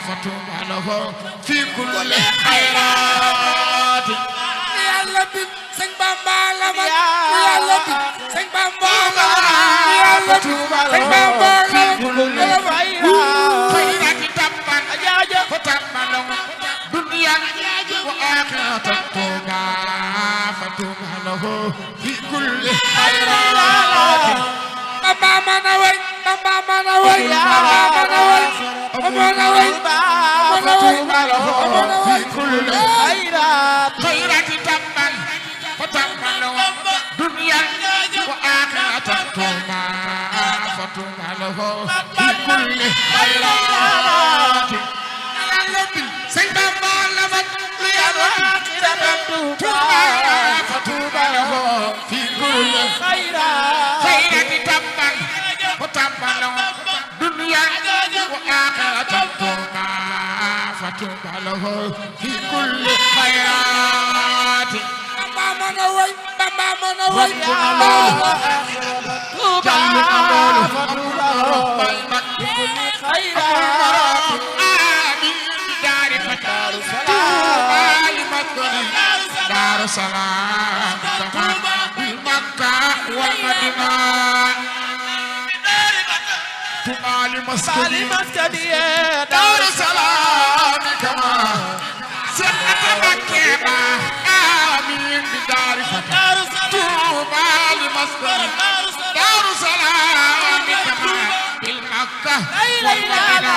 فتوبى له في كل خيرات يا لبي سن بامبا لما يا لبي سن بامبا يا لبي سن بامبا في كل خيرات تبان فتوبى له دنيا وآخرة توبى فتوبى له في كل خيرات بابا منوي بابا منوي بابا منوي فتوبى له في كل خيرات تبان فتوبى له دنيا وآخرة توبى فتوبى له في كل خيرات يا لبي سيدنا فتوبى له في كل خيرات تبان فتوبى له دنيا وآخرة توبى فتوبى له في كل خيرات بابا منوي بابا منوي توبى فتوبى له في كل خيرات دار السلام بمكة والمدينة تمالي مسكني دار السلام كما سنة مكة آمين بدار فتاة تمالي مسكني دار السلام كما بالمكة والمدينة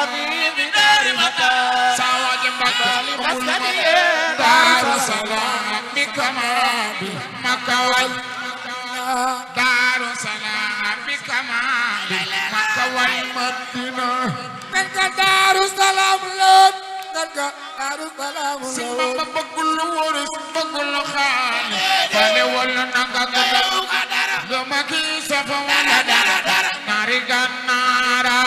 آمين بدار فتاة سوا جنبك دار السلام بكما بمكة دار السلام بكما بمكة والمدينة نلك دار السلام لون نلك دار السلام لون سيما بقول ورس بقول خالي فالي ولا نغاغا لما كي سفا ولا ناري غنارا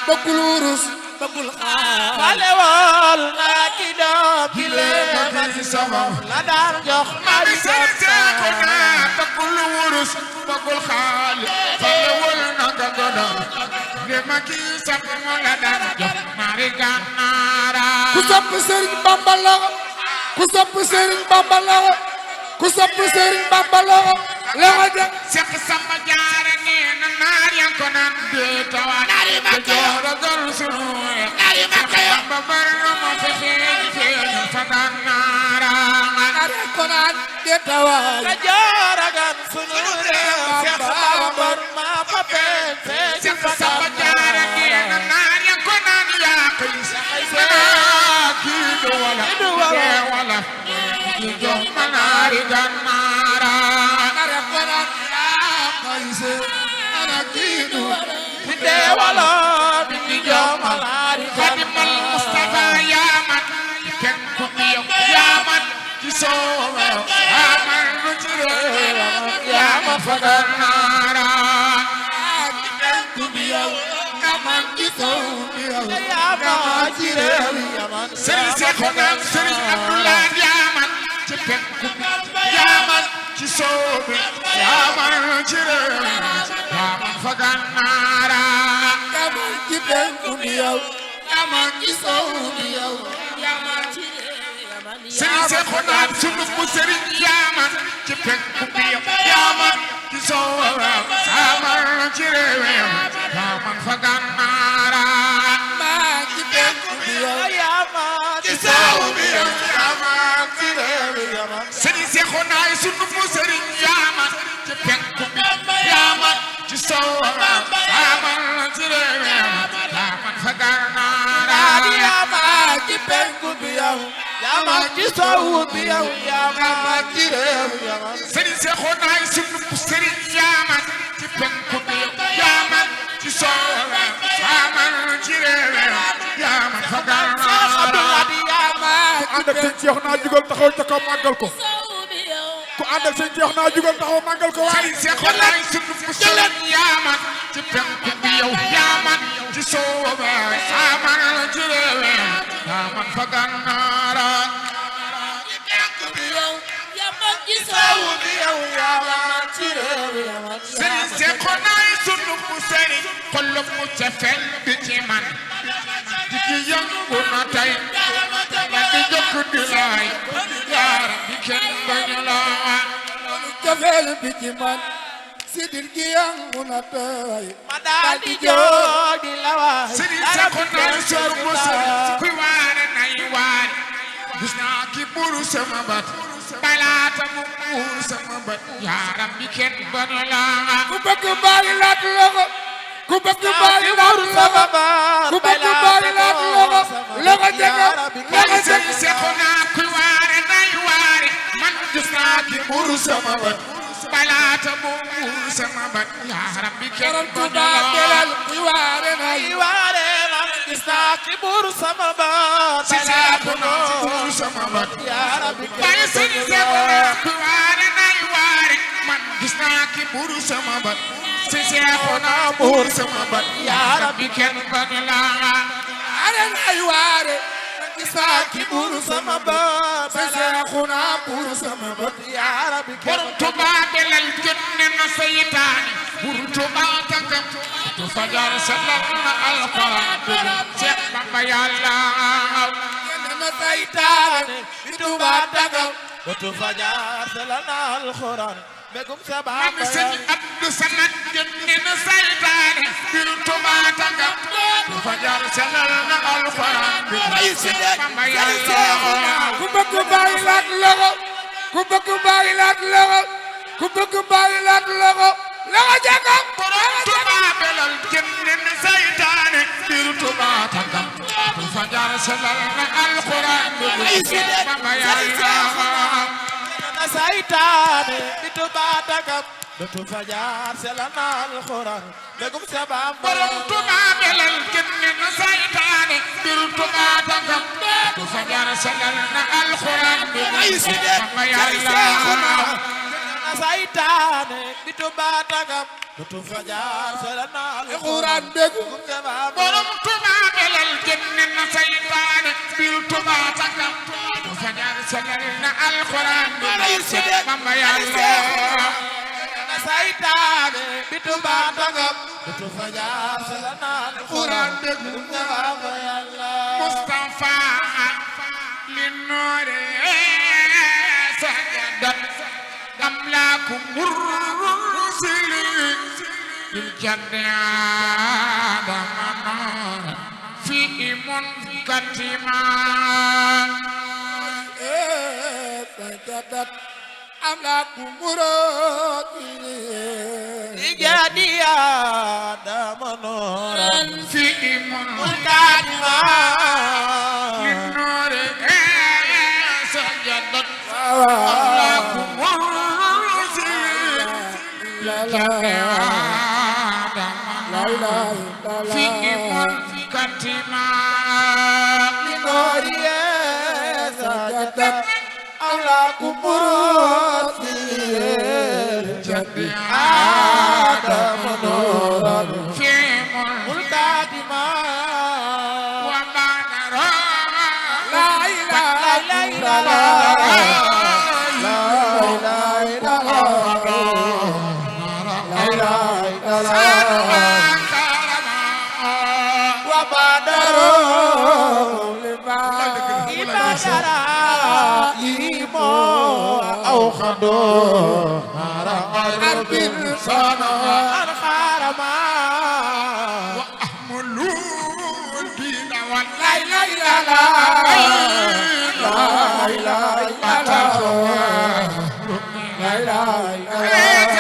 بقول ورس بقول خالي فالي ولا كده بلي سما لا دار جوخ ماري ساكونا بقول ورس بقول خالي فلول نغاغا لما كي سفا ولا دار جوخ ماري غنارا كوسب سيرن بامبالا كوسب سيرن بامبالا كوسب سيرن بامبالا لا دا سيخ سما جارني نار يكونن بيتوا ناري مكه دور سنو ناري مكه ببرم فخين فتنارا ناري كونن بيتوا جارغان سنو سيخ بامبرما فبن سيخ سما جارني نار يكونن يا قيس كيدو ولا يجو مناري غنارا ناري كونن أنا كيدو بدي ولا بدي جمالي خادم المصطفى يا من كن كبيو يا من كسوه يا من رجل يا من فقرنارا كن كبيو يا من كسوه يا من رجل يا من سري سخنا سري عبد الله يا من كن كبيو يا من كسوه يا من رجل فغنارا كما كبن كبيو كما كسوبيو كما سري سخنا سنف سري ياما كبن كبيو ياما كسوبيو كما جيريو كما فغنارا ما كبن كبيو ياما كسوبيو كما جيريو سري سخنا سنف سري ياما كبن كبيو ياما كسوبيو كما جيريو كما فغنارا ياما كبن كبيو ياما كسوبيو ياما جيريو سري سخنا سنف سري ياما كبن كبيو ياما كسوبيو كما جيريو ياما فغنارا ياما ànd ak sëñ Cheikh naa jugal taxaw ca kaw màggal ko ku ànd ak sëñ Cheikh naa jugal taxaw màggal ko waaye Cheikh Olaay sunu fusulan yaaman ci penku bi yow yaaman ci sooba saaman ci rewe yaaman fa gannaara ci penku bi yow yaaman ci sooba bi yow yaaman ci rewe Serigne Cheikh Olaay sunu fusani xolum mu ca fel bi ci man na tey la di jokk di laay yaaram bi kenn bañu la cofeel bi ci man sidir gi yangu na tey ma daal di joo di la waay sëriñ sa ko naan sor bu kuy waare nay waare gis naa ki buru sama bat balaata mu buur sama bat yaaram bi kenn bañu la ku bëgg bàyyi laat loxo ku bëgg bàyyi laat loxo ku bëgg bàyyi laat loxo loxo jëkkër loxo jëkkër se ko naa kuy waare nay waare man gis naa ki buru sama bat balaata mu buur sama bat yaaram bi kenn borom bañu Tuuba belal la kuy waare nay waare man gis naa ki buur sama baat si seeko naa ki buur sama bat yaa rabbi waaye sëriñ seeko naa ki waare nay waare man gis naa ki buur sama bat si seeko naa buur sama bat yaa rabbi kenn bañu la waare nay waare gis naa ki buuru sama baat sa seexuna buuru sama baat yaa rabbi borom Tuuba belal jot ne na seytaane borom Tuuba tàggam tu fajar sellal na alquran Seex Bamba Yàlla génn na seytaane di Tuuba tàggam tu fajar sellal na alquran begum sa Mami Bamba Sëñ Abdu Samad jot ne na seytaane borom Tuuba tàggam tu fajar sellal na alquran Seex Bamba Yàlla ku bëgg bàyyi laat loxo ku bëgg bàyyi laat loxo ku bëgg bàyyi laat loxo loxo jëkkër borom Tuuba belal jot ne na seytaane borom Tuuba tàggam tu fajar sellal na alquran Seex Bamba Yàlla na saytaane di Tuuba tàggam tu fajar sellal na alquran begum sa Bamba borom Tuuba belal jot ne na seytaane borom Tuuba tàggam tu fajar sellal na alquran Bamba Yàlla na saytaane di Tuuba tàggam tu fajar sellal na alxuraan dégg borom Tuuba belal jot ne na seytaane borom Tuuba tàggam tu fajar sellal na alquran Bamba Yàlla na saytaane di Tuuba tàggam tu fajar sellal na alquran Bamba Yàlla Mustafa li noore sajadat amlaaku mursili il jaddi adama fi imun katima sajadat am la ku muroo jadi Adama nooran fi imun kadima li noore sajadat amlaaku mursili la la fi imun katima noriye sajadat ala kumurot jaddi Adama nooran fi imun kadima wa banara la ilaha illallah أو خدو عرب صنع الخرما وأحملوا الدين لا إله إلا الله لا إله إلا الله لا إله إلا الله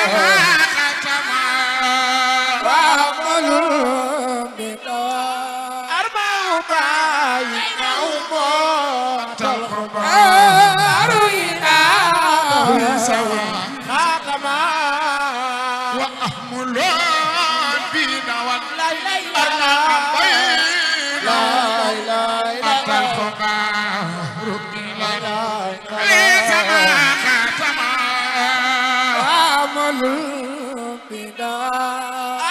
وأعملوا بالله أربع باي أو خاتما وأحملوا الدين لا إله إلا الله لا إله إلا وأعملوا بالله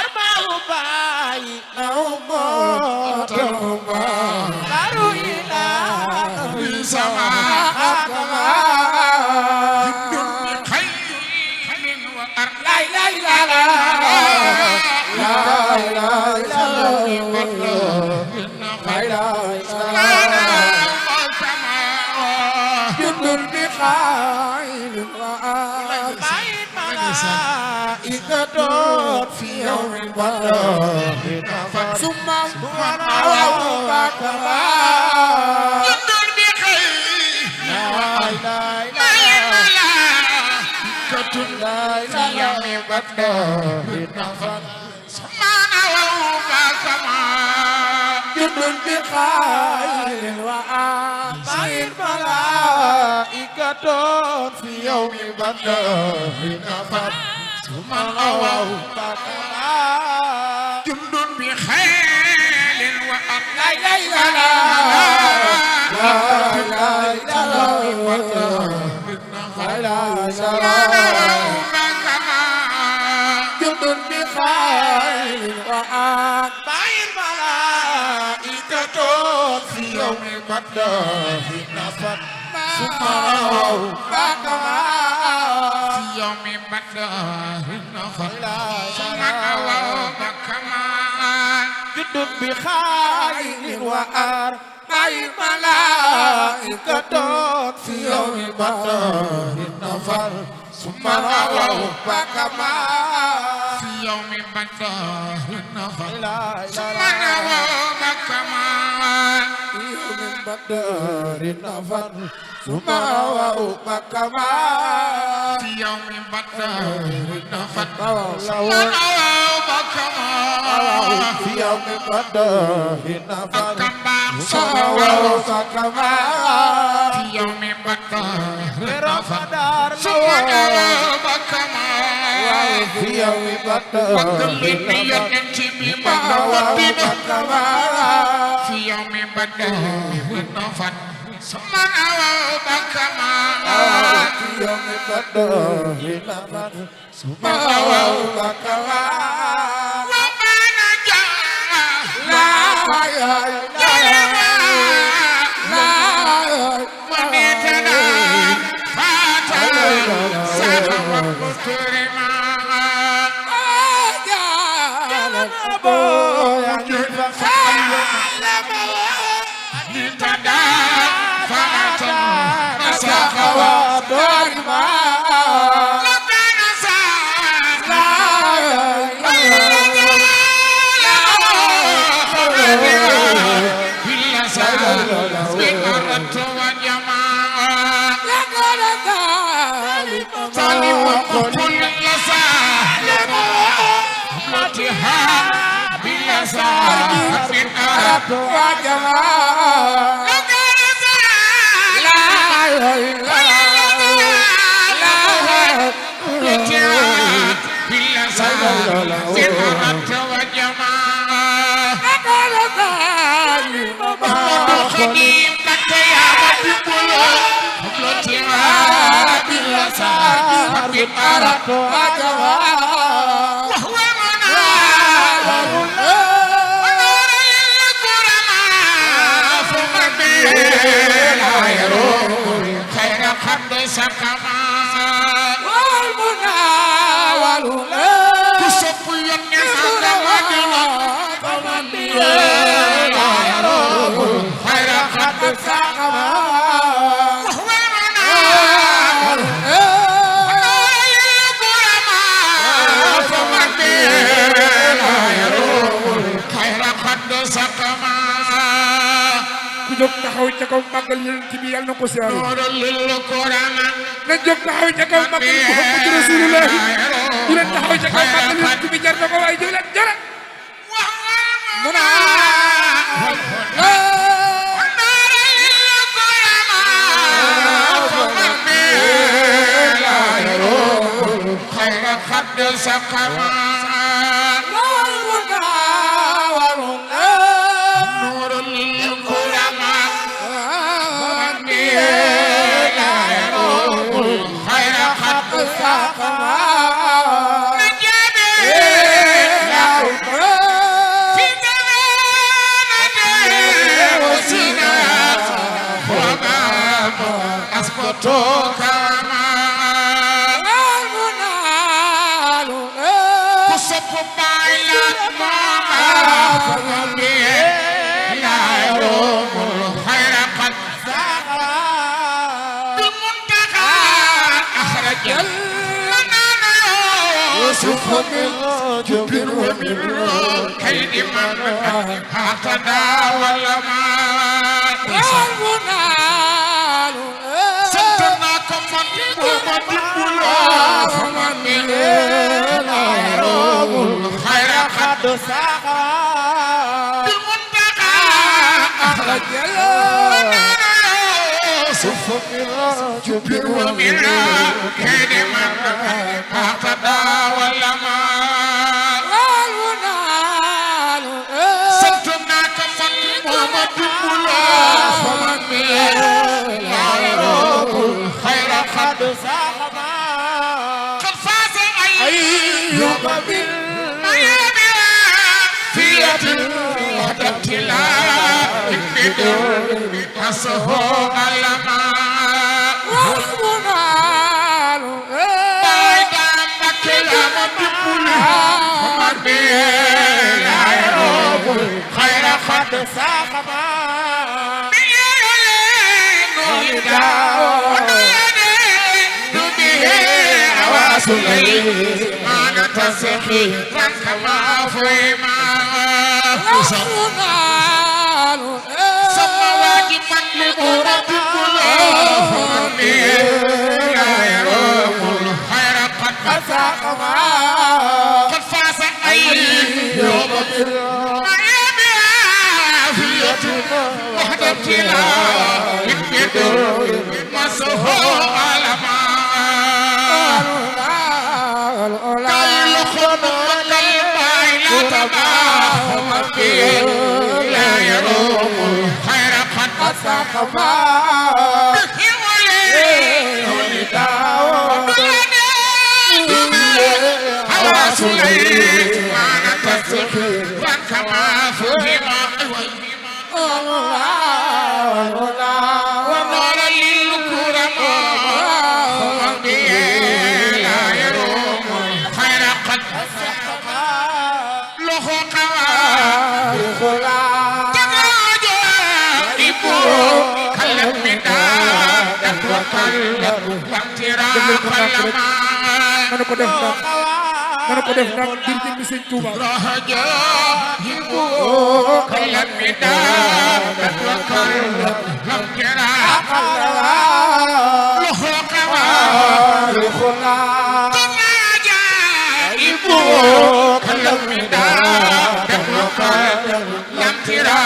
أربع باي أو داروا إلى خاتما لا إله إلا الله لا إله إلا الله لا إله إلا الله الملائكة في يوم البدر ثم أوى كما يدل بخير لا إله إلا الملائكة لا في يوم البدر سبحان وهو كما يدل بخير وآباء الملائكة في يوم البدر ثم أوى كما جند بخيل وأرض لا إله إلا جند بخير وأتباع الملائكة في يوم البدر نفت ثم كما في يوم بدر نفر ثم كما جند بخير وأتباع الملائكة في يوم البدر نفت ثم كما في يوم بدر نفر ثم كما في يوم البدر نفر ثم كما في يوم بدر نفر ثم كما في يوم البدر نفر ثم كما في يوم بدر نفر ثم كما في يوم البدر كما في يوم بدر نفر ثم كما في يوم البدر نفر ثم كما وما نجا لا ونيتنا فاتنا سانا وقترما نتدا فاتنا سانا ودرما لكنا سانا بلا سانا بكرة وجماعة سالم وكل سالم متها بلا سانا jóg taxaw ca kaw màggal Yonent bi yàlla na ko siyaare na jóg taxaw ca kaw màggal Muhammadu Rasulullah ñu leen taxaw ca kaw màggal Yonent bi jar na ko waaye jóg leen jara جبر ومن كيد من اعتدى والما والمنال سنتناكم من ومدبلا فمن لا يروم الخير قد ساقا بالمنتقى رجل جبر ومن كيد من اعتدى والما والمنال سنتناكم من ومدبلا فمن لا يروم الخير قد ساقا قد فاز أيوب بالميامي في يد الابتلاء بدون حسه الماء والمنال بعد مكلم بكلها ومن لا يروم الخير قد ساقا ما نتسخي كما فيما والمنال سما واجبا لغرة الله لا يروم الخير قد ساقا قد فاز أيوب بالميامي عافية وحد ابتلاء بدون مسه علما لا يروم الخير قد ساقا هوى سليمان تسخي كما فهم ونور للكرماء لا يروم الخير قد له nanu ko def nag nanu ko def nag ngir jëmmi Sëñ Tuuba لم ترى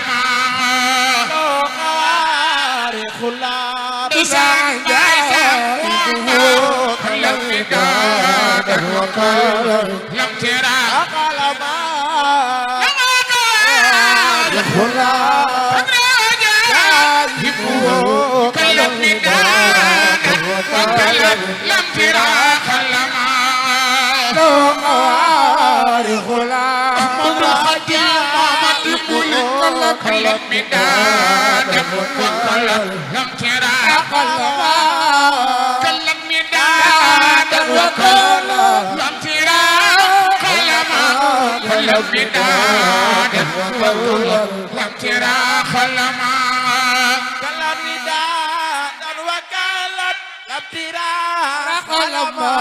لم ترى خلما كلم مداد لم ترى كلم مداد لم ترى خلما كلم مداد لم ترى خلما كلام نداء وكالت لابتراء قلما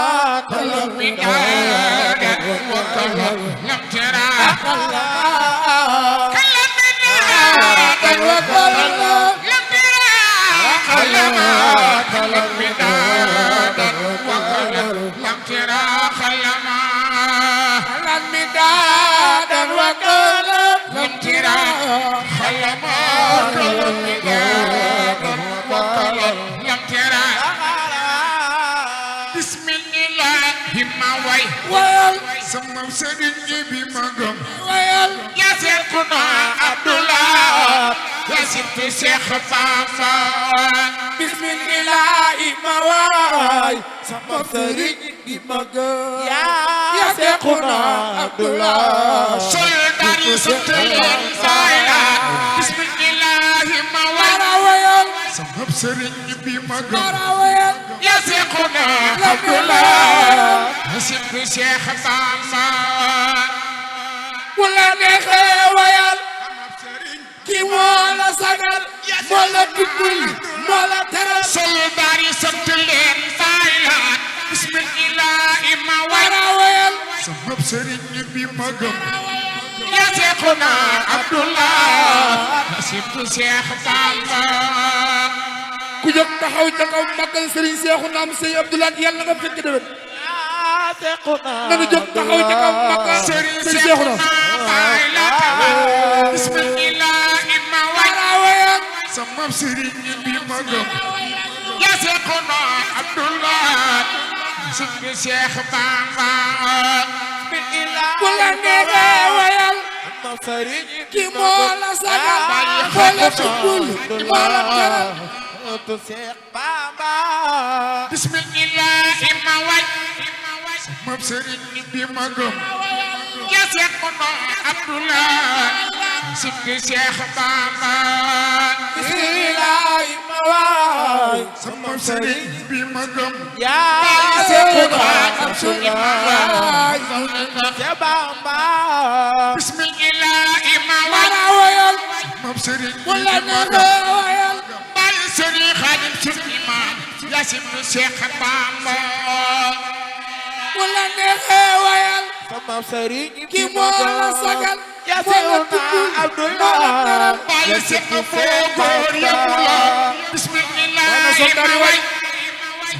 كلم مداد لم ترى كلم مداد لم ترى خلما كلم مداد لم ترى خلما كلام نداء وكالت لم ترى خلما كلم مداد لم ترى بسم الله ما وي ويل sama sëriñ bi ma gëm ويل ya Seexuna Abdullah ya sibti Seex Bamba بسم الله ما واي sama sëriñ bi ma gëm ya Seexuna Abdullah soldaar yi sant leen faaya bismillah ma para way wayal sama sëriñ bi ma gëm para wayal ya Seexuna Abdullah ya sibti Seex Bamba wala neexee wayal ki moo la sagal moo la dimbali moo la teral soldaar yi sant leen faaya bismillah ma way para wayal sama sëriñ bi ma gëm ya Seexuna Abdullah sibtu Seex Bamba ku jóg taxaw ca kaw màggal Serigne Seexuna am Sëriñ Abdoulaye yàlla nga fekk déwén nanu jóg taxaw ca kaw màggal Serigne Seexuna bismillahi ma sama sëriñ bi ma gëm ya Seexuna Abdullah sibtu Seex Bamba ku la neexee wayal ki moo la sagal moo la tukkul moo la teral Seex Bamba bismillahi ma way sama sëriñ bi ma gëm ya Seexuna Abdullah sibtu Seex Bamba bismillahi ma way sama sëriñ bi ma gëm ya Seexuna Abdullah Seex Bamba bismillahi ma way wayal sama sëriñ ku bi la ma gëm neexee wayal bàyyi sëriñ Xaadim sunu imaam ya sibtu Seex Bamba ku la neexee wayal sama sëriñ ki moo la sagal ya moo la tukkul Seexuna moo la teral bàyyi sëriñ góor yëpp la bismillahi ma way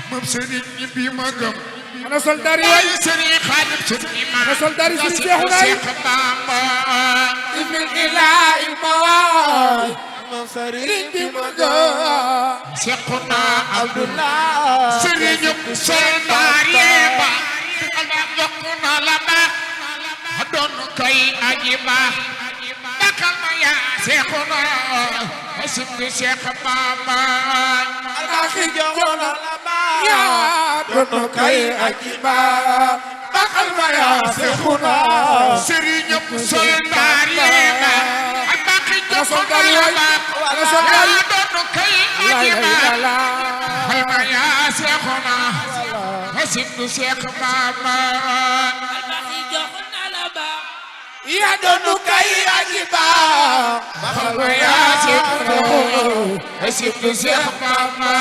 sama sëriñ bi ma gëm ana soldaar yi bàyyi sëriñ Xaadim sunu imaam ana soldaar yi ya Serigne sibtu Seexuna yi Seex Bamba bismillahi ma way sama sëriñ Serigne bi ma gëm Seexuna Abdullah sëriñu soldaar yi ba yokk na la baax doon koy aji baax bakal ma yaa Seexuna sibtu Seex Bamba alxi joxona la ba yaa doon kay aji baax bakal ma yaa Seexuna sëriñu soldaar yi ba ak baaxi jokk na la baax ana soldaar yi yaa doon koy aji baax bakal ma yaa Seexuna sibtu Seex Bamba ya doonu kay aji baax bakal ma yaa Seexuna sibtu Seex Bamba